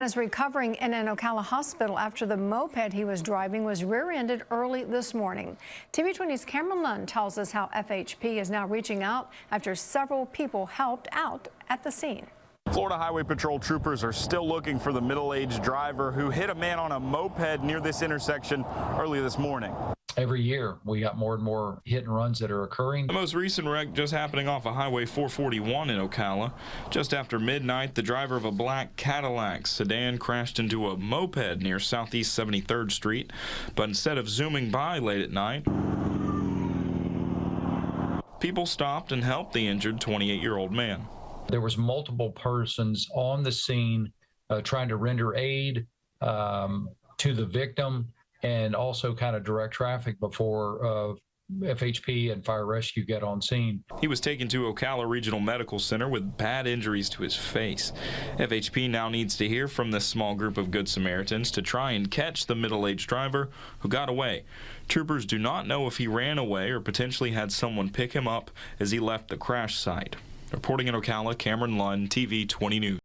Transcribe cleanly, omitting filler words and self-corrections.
Is recovering in an Ocala hospital after the moped he was driving was rear-ended early this morning. TV20's Cameron Lund tells us how FHP is now reaching out after several people helped out at the scene. Florida Highway Patrol troopers are still looking for the middle-aged driver who hit a man on a moped near this intersection early this morning. Every year, we got more and more hit and runs that are occurring. The most recent wreck just happening off of Highway 441 in Ocala. Just after midnight, the driver of a black Cadillac sedan crashed into a moped near Southeast 73rd Street. But instead of zooming by late at night, people stopped and helped the injured 28-year-old man. There was multiple persons on the scene trying to render aid to the victim, and also kind of direct traffic before FHP and fire rescue get on scene. He was taken to Ocala Regional Medical Center with bad injuries to his face. FHP now needs to hear from this small group of Good Samaritans to try and catch the middle-aged driver who got away. Troopers do not know if he ran away or potentially had someone pick him up as he left the crash site. Reporting in Ocala, Cameron Lund, TV 20 News.